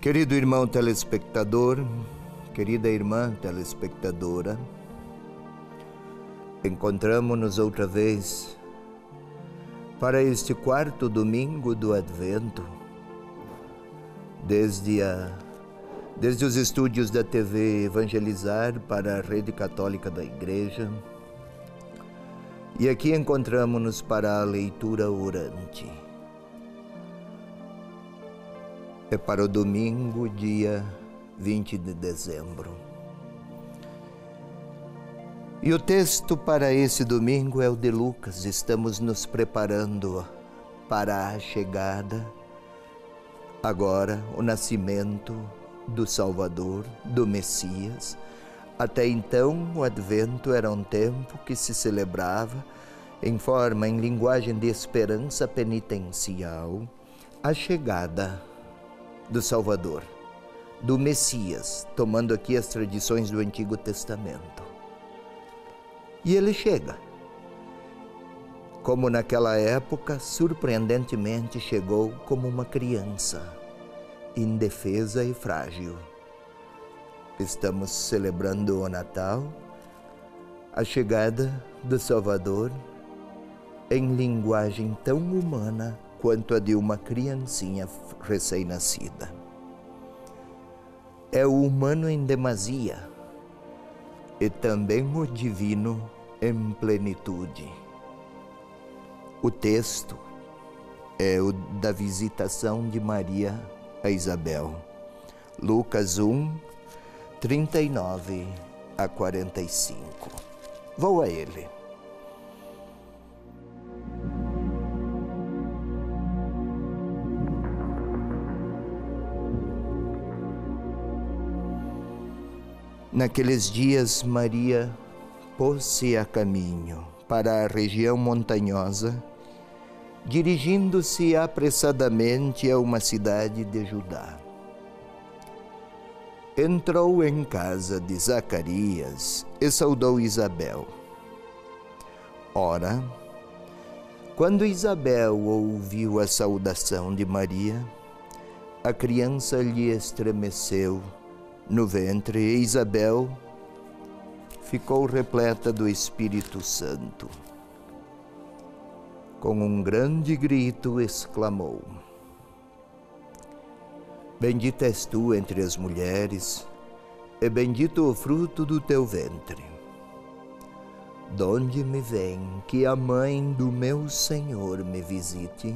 Querido irmão telespectador, querida irmã telespectadora, encontramos-nos outra vez para este quarto domingo do Advento, desde os estúdios da TV Evangelizar para a Rede Católica da Igreja. E aqui encontramos-nos para a leitura orante. É para o domingo, dia 20 de dezembro. E o texto para esse domingo é o de Lucas. Estamos nos preparando para a chegada, agora, o nascimento do Salvador, do Messias. Até então, o Advento era um tempo que se celebrava em linguagem de esperança penitencial, a chegada do Salvador, do Messias, tomando aqui as tradições do Antigo Testamento. E ele chega. Como naquela época, surpreendentemente chegou como uma criança, indefesa e frágil. Estamos celebrando o Natal, a chegada do Salvador, em linguagem tão humana quanto a de uma criancinha recém-nascida. É o humano em demasia e também o divino em plenitude. O texto é o da visitação de Maria a Isabel. Lucas 1, 39 a 45. Vou a ele. Naqueles dias, Maria pôs-se a caminho para a região montanhosa, dirigindo-se apressadamente a uma cidade de Judá. Entrou em casa de Zacarias e saudou Isabel. Ora, quando Isabel ouviu a saudação de Maria, a criança lhe estremeceu no ventre e Isabel ficou repleta do Espírito Santo. Com um grande grito exclamou: Bendita és tu entre as mulheres, e bendito o fruto do teu ventre. Donde me vem que a mãe do meu Senhor me visite?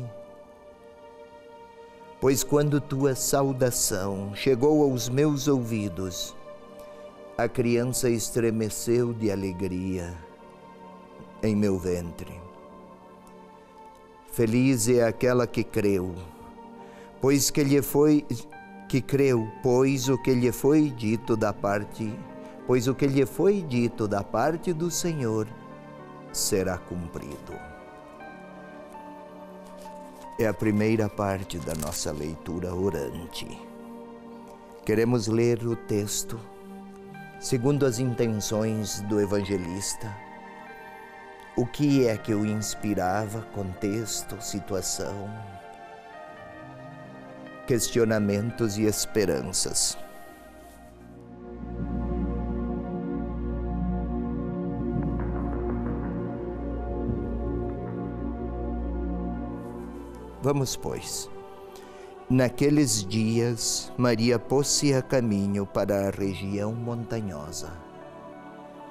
Pois quando tua saudação chegou aos meus ouvidos, a criança estremeceu de alegria em meu ventre. Feliz é aquela que creu, pois o que lhe foi dito da parte do Senhor será cumprido. É a primeira parte da nossa leitura orante. Queremos ler o texto segundo as intenções do evangelista. O que é que o inspirava? Contexto, situação, questionamentos e esperanças. Vamos, pois. Naqueles dias, Maria pôs-se a caminho para a região montanhosa,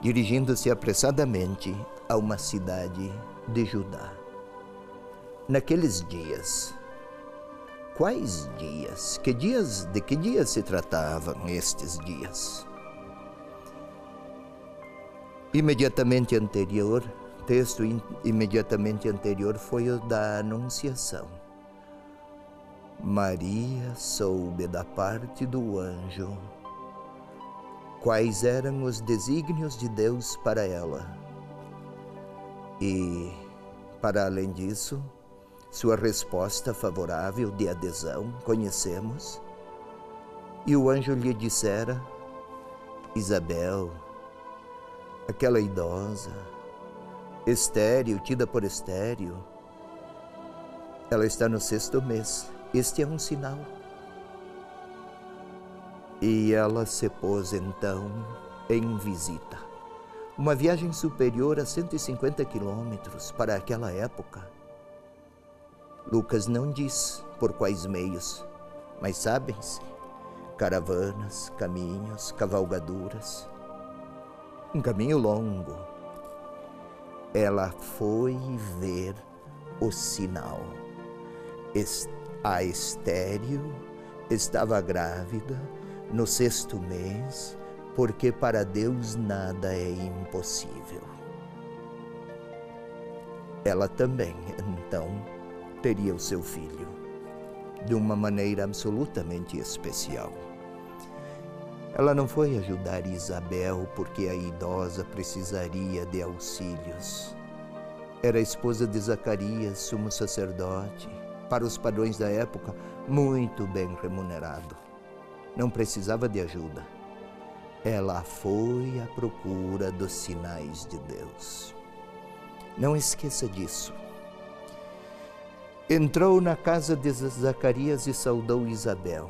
dirigindo-se apressadamente a uma cidade de Judá. Naqueles dias. Quais dias? De que dias se tratavam estes dias? Texto imediatamente anterior foi o da Anunciação. Maria soube da parte do anjo quais eram os desígnios de Deus para ela. E, para além disso, sua resposta favorável de adesão, conhecemos. E o anjo lhe dissera: Isabel, aquela idosa, estéril, tida por estéril, ela está no 6º mês. Este é um sinal. E ela se pôs então em visita. Uma viagem superior a 150 quilômetros para aquela época. Lucas não diz por quais meios, mas sabem-se, caravanas, caminhos, cavalgaduras. Um caminho longo. Ela foi ver o sinal. A estéril estava grávida no 6º mês, porque para Deus nada é impossível. Ela também, então, teria o seu filho, de uma maneira absolutamente especial. Ela não foi ajudar Isabel porque a idosa precisaria de auxílios. Era esposa de Zacarias, sumo sacerdote, para os padrões da época, muito bem remunerado. Não precisava de ajuda. Ela foi à procura dos sinais de Deus. Não esqueça disso. Entrou na casa de Zacarias e saudou Isabel.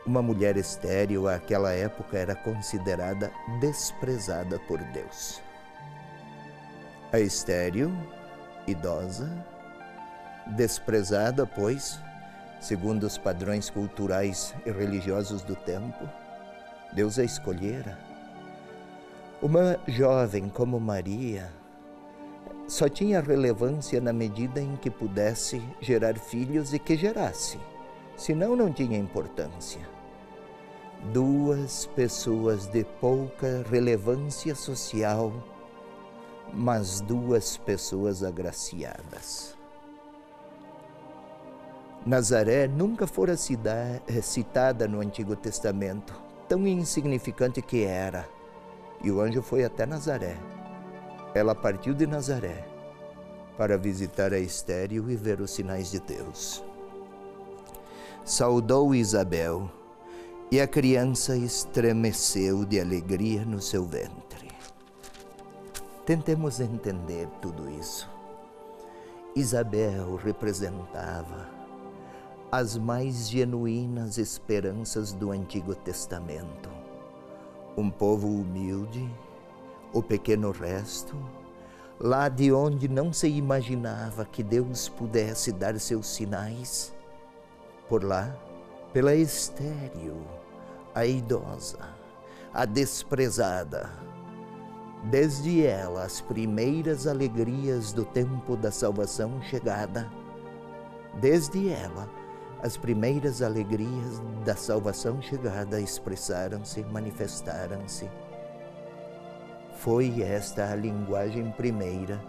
Uma mulher estéril, àquela época, era considerada desprezada por Deus. A estéril, idosa, desprezada, pois, segundo os padrões culturais e religiosos do tempo, Deus a escolhera. Uma jovem como Maria só tinha relevância na medida em que pudesse gerar filhos e que gerasse, senão não tinha importância. 2 pessoas de pouca relevância social, mas 2 pessoas agraciadas. Nazaré nunca fora citada no Antigo Testamento, tão insignificante que era. E o anjo foi até Nazaré. Ela partiu de Nazaré para visitar a estéril e ver os sinais de Deus. Saudou Isabel e a criança estremeceu de alegria no seu ventre. Tentemos entender tudo isso. Isabel representava as mais genuínas esperanças do Antigo Testamento. Um povo humilde, o pequeno resto, lá de onde não se imaginava que Deus pudesse dar seus sinais. Por lá, pela estéril, a idosa, a desprezada. Desde ela, as primeiras alegrias do tempo da salvação chegada. Desde ela, as primeiras alegrias da salvação chegada expressaram-se, manifestaram-se. Foi esta a linguagem primeira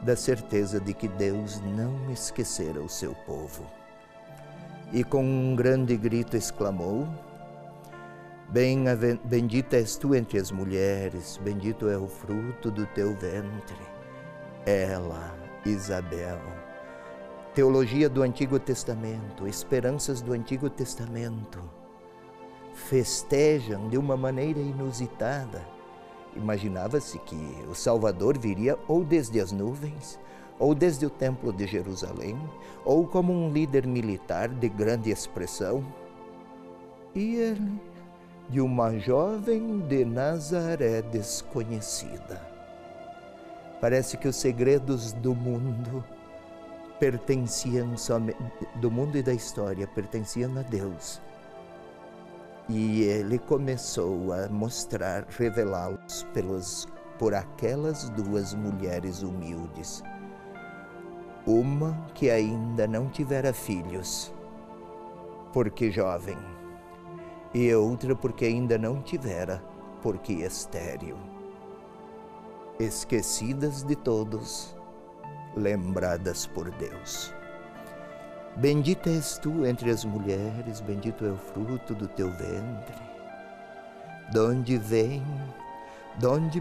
da certeza de que Deus não esquecera o seu povo. E com um grande grito exclamou: Bendita és tu entre as mulheres, bendito é o fruto do teu ventre. Ela, Isabel. Teologia do Antigo Testamento, esperanças do Antigo Testamento, festejam de uma maneira inusitada. Imaginava-se que o Salvador viria ou desde as nuvens, ou desde o Templo de Jerusalém, ou como um líder militar de grande expressão. E ele, de uma jovem de Nazaré desconhecida. Parece que os segredos do mundo pertenciam do mundo e da história, pertenciam a Deus. E ele começou a mostrar, revelá-los por aquelas 2 mulheres humildes. Uma que ainda não tivera filhos, porque jovem, e outra porque ainda não tivera, porque estéril. Esquecidas de todos, lembradas por Deus. Bendita és tu entre as mulheres, bendito é o fruto do teu ventre. Donde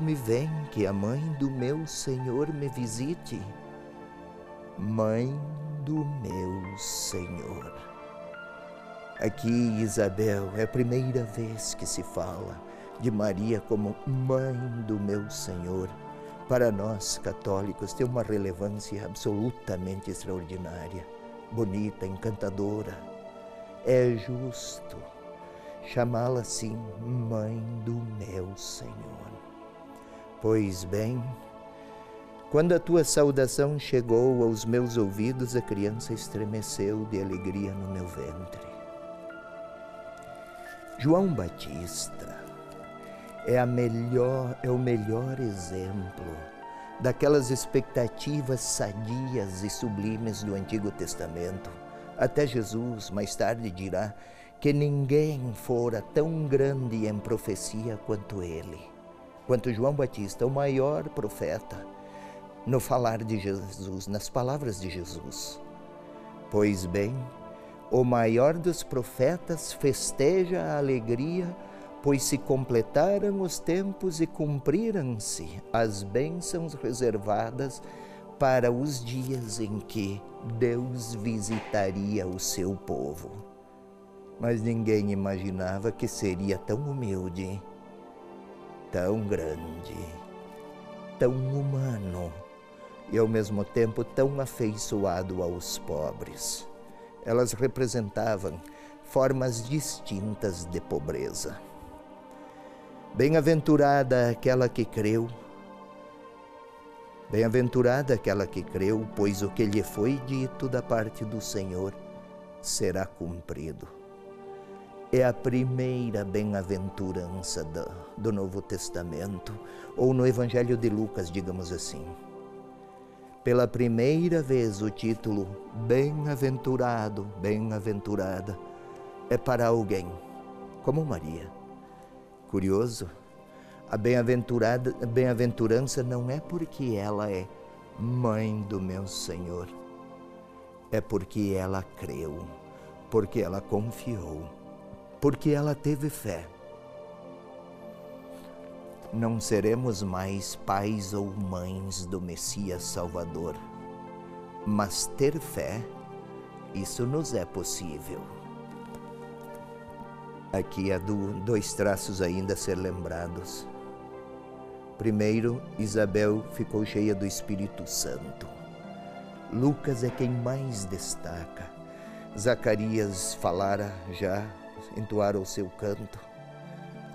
me vem que a mãe do meu Senhor me visite? Mãe do meu Senhor. Aqui, Isabel, é a primeira vez que se fala de Maria como mãe do meu Senhor. Para nós, católicos, tem uma relevância absolutamente extraordinária, bonita, encantadora. É justo chamá-la assim, Mãe do meu Senhor. Pois bem, quando a tua saudação chegou aos meus ouvidos, a criança estremeceu de alegria no meu ventre. João Batista é o melhor exemplo daquelas expectativas sadias e sublimes do Antigo Testamento. Até Jesus, mais tarde, dirá que ninguém fora tão grande em profecia quanto ele, quanto João Batista, o maior profeta, no falar de Jesus, nas palavras de Jesus. Pois bem, o maior dos profetas festeja a alegria, pois se completaram os tempos e cumpriram-se as bênçãos reservadas para os dias em que Deus visitaria o seu povo. Mas ninguém imaginava que seria tão humilde, tão grande, tão humano e ao mesmo tempo tão afeiçoado aos pobres. Elas representavam formas distintas de pobreza. Bem-aventurada aquela que creu, pois o que lhe foi dito da parte do Senhor será cumprido. É a primeira bem-aventurança do Novo Testamento, ou no Evangelho de Lucas, digamos assim. Pela primeira vez o título bem-aventurado, bem-aventurada, é para alguém, como Maria. Curioso, a bem-aventurança não é porque ela é mãe do meu Senhor, é porque ela creu, porque ela confiou, porque ela teve fé. Não seremos mais pais ou mães do Messias Salvador, mas ter fé, isso nos é possível. Aqui há dois traços ainda a ser lembrados. Primeiro, Isabel ficou cheia do Espírito Santo. Lucas é quem mais destaca. Zacarias falara já, entoara o seu canto,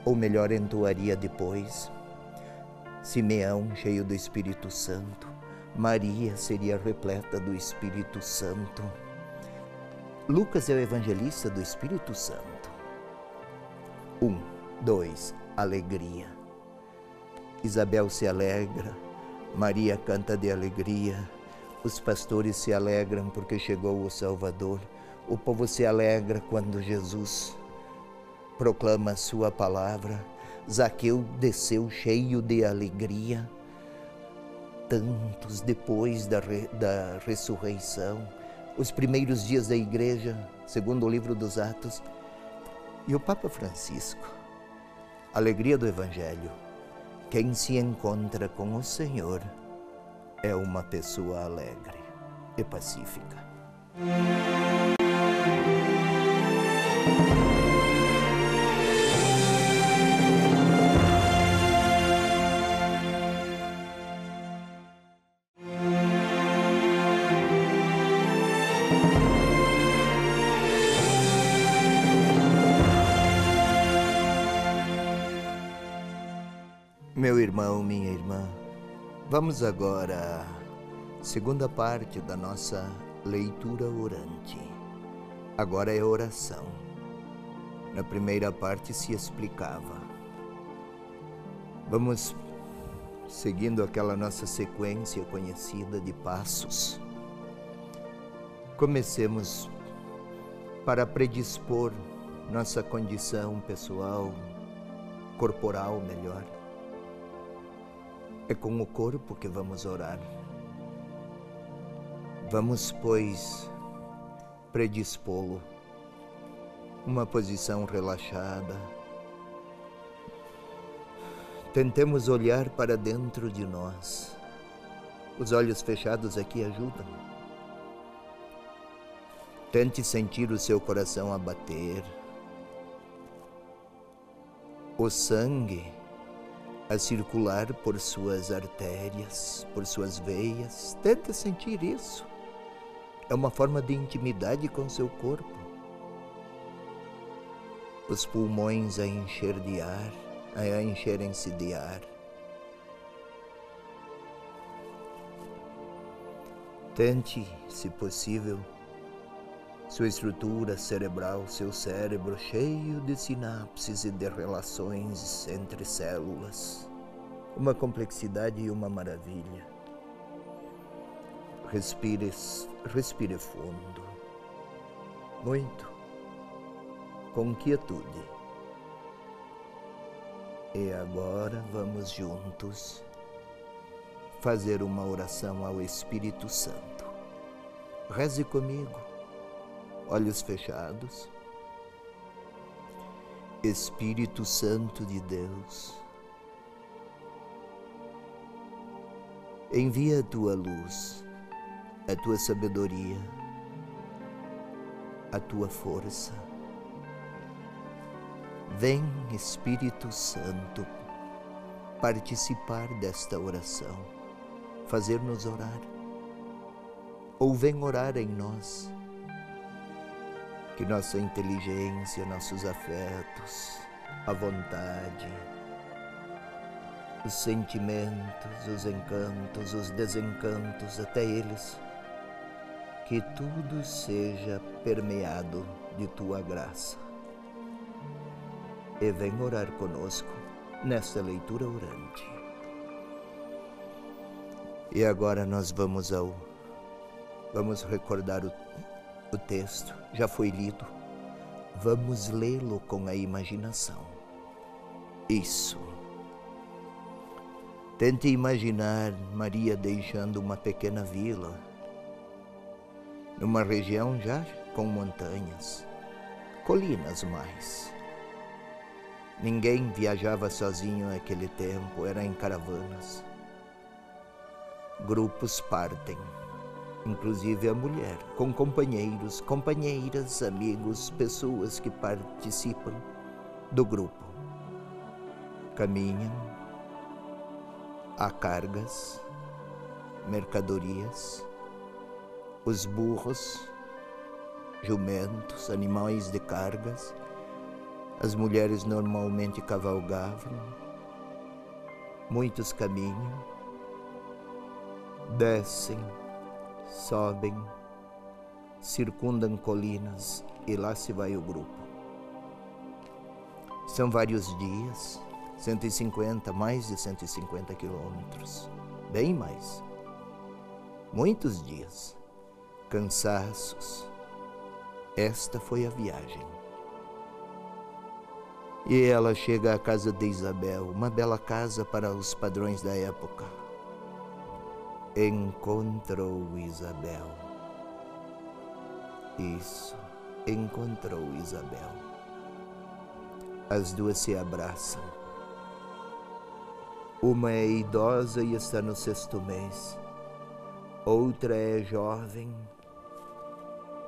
ou melhor, entoaria depois. Simeão, cheio do Espírito Santo. Maria seria repleta do Espírito Santo. Lucas é o evangelista do Espírito Santo. 1, 2, alegria. Isabel se alegra, Maria canta de alegria, os pastores se alegram porque chegou o Salvador, o povo se alegra quando Jesus proclama a sua palavra. Zaqueu desceu cheio de alegria, tantos depois da ressurreição, os primeiros dias da igreja, segundo o livro dos Atos. E o Papa Francisco, alegria do Evangelho, quem se encontra com o Senhor é uma pessoa alegre e pacífica. Meu irmão, minha irmã, vamos agora à segunda parte da nossa leitura orante. Agora é oração. Na primeira parte se explicava. Vamos seguindo aquela nossa sequência conhecida de passos. Comecemos para predispor nossa condição pessoal, corporal melhor. É com o corpo que vamos orar. Vamos, pois, predispô-lo. Uma posição relaxada. Tentemos olhar para dentro de nós. Os olhos fechados aqui ajudam. Tente sentir o seu coração a bater. O sangue a circular por suas artérias, por suas veias. Tente sentir isso. É uma forma de intimidade com seu corpo. os pulmões a encher de ar, a encherem-se de ar. Tente, se possível, sua estrutura cerebral, seu cérebro cheio de sinapses e de relações entre células. Uma complexidade e uma maravilha. Respire fundo. Muito. Com quietude. E agora vamos juntos fazer uma oração ao Espírito Santo. Reze comigo, olhos fechados. Espírito Santo de Deus, envia a tua luz, a tua sabedoria, a tua força. Vem, Espírito Santo, participar desta oração, fazer-nos orar, ou vem orar em nós, que nossa inteligência, nossos afetos, a vontade, os sentimentos, os encantos, os desencantos, até eles, que tudo seja permeado de tua graça. E vem orar conosco nesta leitura orante. E agora nós vamos recordar o texto, já foi lido. Vamos lê-lo com a imaginação. Isso. Tente imaginar Maria deixando uma pequena vila, numa região já com montanhas, colinas mais. Ninguém viajava sozinho naquele tempo, era em caravanas. Grupos partem, inclusive a mulher, com companheiros, companheiras, amigos, pessoas que participam do grupo. Caminham, há cargas, mercadorias, os burros, jumentos, animais de cargas. As mulheres normalmente cavalgavam, muitos caminham, descem, sobem, circundam colinas e lá se vai o grupo. São vários dias, 150, mais de 150 quilômetros, bem mais. Muitos dias, cansaços. Esta foi a viagem. E ela chega à casa de Isabel, uma bela casa para os padrões da época. Encontrou Isabel. Isso, encontrou Isabel. As duas se abraçam. Uma é idosa e está no 6º mês. Outra é jovem.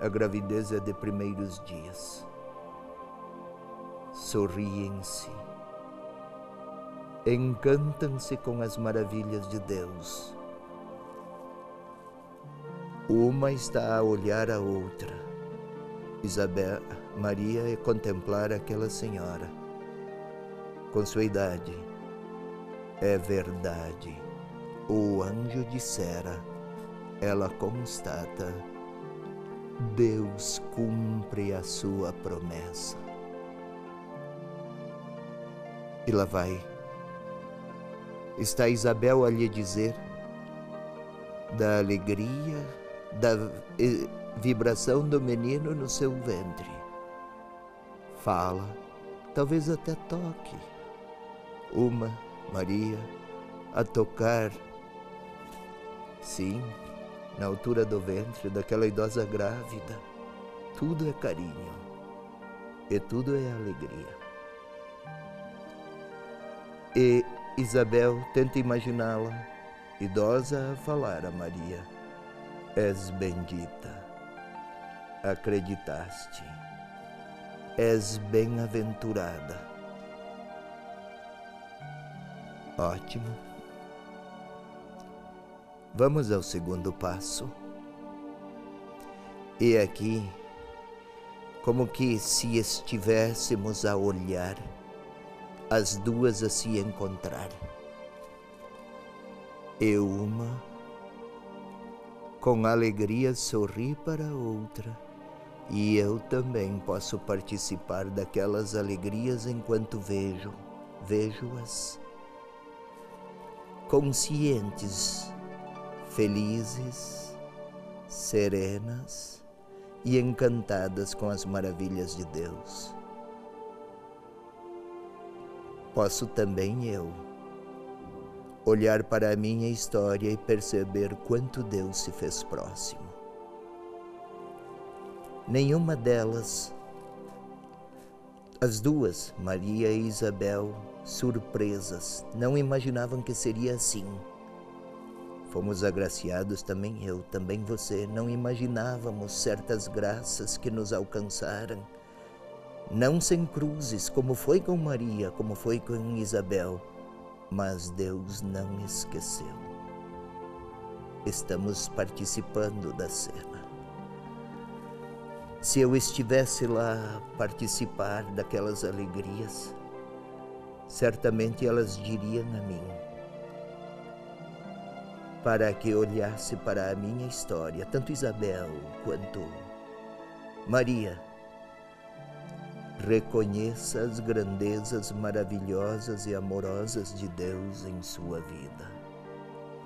A gravidez é de primeiros dias. Sorriem-se, encantam-se com as maravilhas de Deus. Uma está a olhar a outra. Maria é contemplar aquela senhora. Com sua idade, é verdade. O anjo dissera, ela constata, Deus cumpre a sua promessa. E lá vai. Está Isabel a lhe dizer da alegria, da vibração do menino no seu ventre. Fala, talvez até toque. Uma, Maria, a tocar, sim, na altura do ventre daquela idosa grávida. Tudo é carinho e tudo é alegria. E Isabel tenta imaginá-la, idosa, a falar a Maria. És bendita, acreditaste, és bem-aventurada. Ótimo. Vamos ao segundo passo. E aqui, como que se estivéssemos a olhar, as duas a se encontrar. E uma, com alegria, sorri para a outra, e eu também posso participar daquelas alegrias enquanto vejo-as, conscientes, felizes, serenas e encantadas com as maravilhas de Deus. Posso também eu olhar para a minha história e perceber quanto Deus se fez próximo. Nenhuma delas, as duas, Maria e Isabel, surpresas, não imaginavam que seria assim. Fomos agraciados, também eu, também você, não imaginávamos certas graças que nos alcançaram. Não sem cruzes, como foi com Maria, como foi com Isabel, mas Deus não esqueceu. Estamos participando da cena. Se eu estivesse lá a participar daquelas alegrias, certamente elas diriam a mim, para que olhasse para a minha história, tanto Isabel quanto Maria, reconheça as grandezas maravilhosas e amorosas de Deus em sua vida.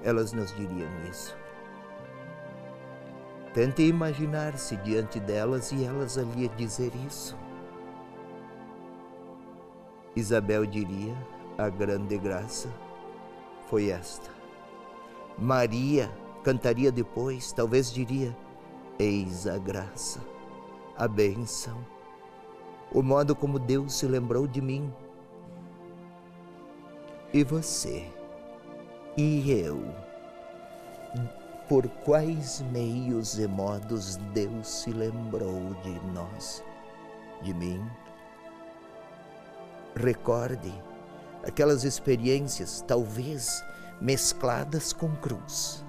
Elas nos diriam isso. Tente imaginar-se diante delas e elas ali dizer isso. Isabel diria, a grande graça foi esta. Maria cantaria depois, talvez diria, eis a graça, a bênção, o modo como Deus se lembrou de mim. E você, e eu, por quais meios e modos Deus se lembrou de nós, de mim? Recorde aquelas experiências, talvez mescladas com cruz,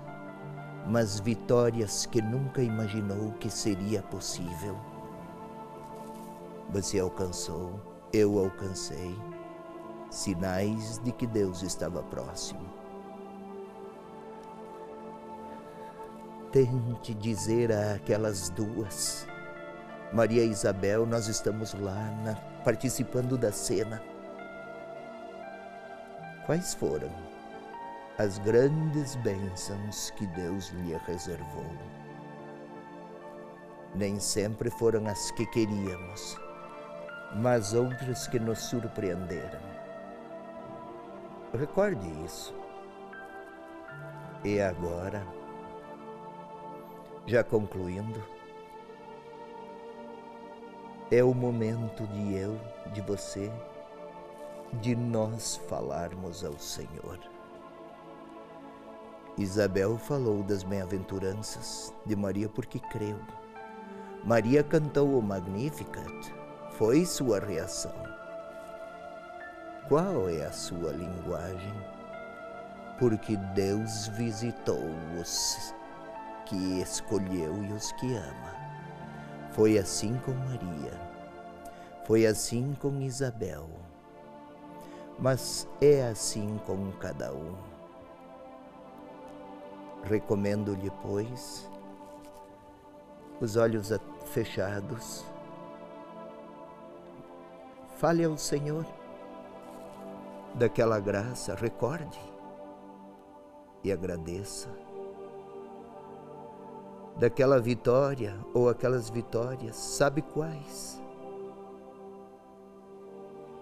mas vitórias que nunca imaginou que seria possível. Você alcançou, eu alcancei, sinais de que Deus estava próximo. Tente dizer àquelas duas, Maria e Isabel, nós estamos lá participando da cena. Quais foram as grandes bênçãos que Deus lhe reservou? Nem sempre foram as que queríamos, mas outras que nos surpreenderam. Recorde isso. E agora, já concluindo, é o momento de eu, de você, de nós falarmos ao Senhor. Isabel falou das bem-aventuranças de Maria porque creu. Maria cantou o Magnificat, foi sua reação. Qual é a sua linguagem? Porque Deus visitou os que escolheu e os que ama. Foi assim com Maria, foi assim com Isabel, mas é assim com cada um. Recomendo-lhe, pois, os olhos fechados, fale ao Senhor daquela graça, recorde e agradeça. Daquela vitória ou aquelas vitórias, sabe quais?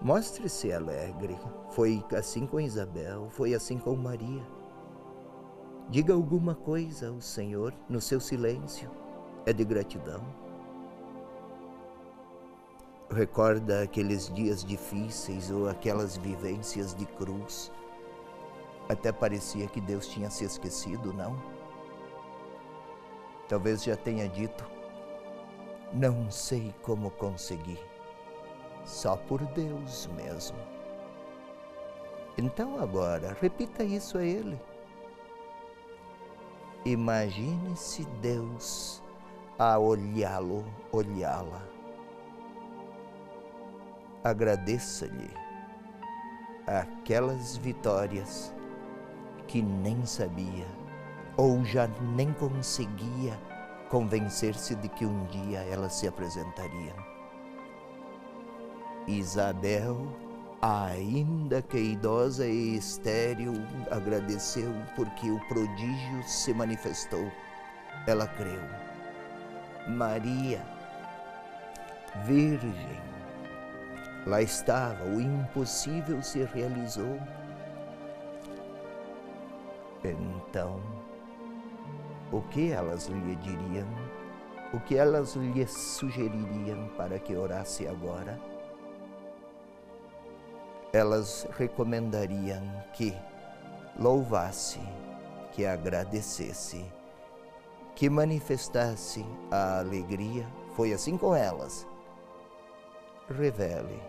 Mostre-se alegre. Foi assim com Isabel, foi assim com Maria. Diga alguma coisa ao Senhor no seu silêncio, é de gratidão. Recorda aqueles dias difíceis ou aquelas vivências de cruz. Até parecia que Deus tinha se esquecido, não? Talvez já tenha dito, não sei como consegui, só por Deus mesmo. Então agora, repita isso a Ele. Imagine-se Deus a olhá-lo, olhá-la, agradeça-lhe aquelas vitórias que nem sabia ou já nem conseguia convencer-se de que um dia elas se apresentariam. Isabel, ainda que idosa e estéril, agradeceu porque o prodígio se manifestou. Ela creu. Maria, virgem, lá estava, o impossível se realizou. Então, o que elas lhe diriam? O que elas lhe sugeririam para que orasse agora? Elas recomendariam que louvasse, que agradecesse, que manifestasse a alegria. Foi assim com elas. Revele,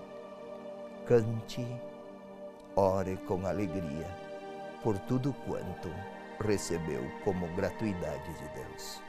cante, ore com alegria por tudo quanto recebeu como gratuidade de Deus.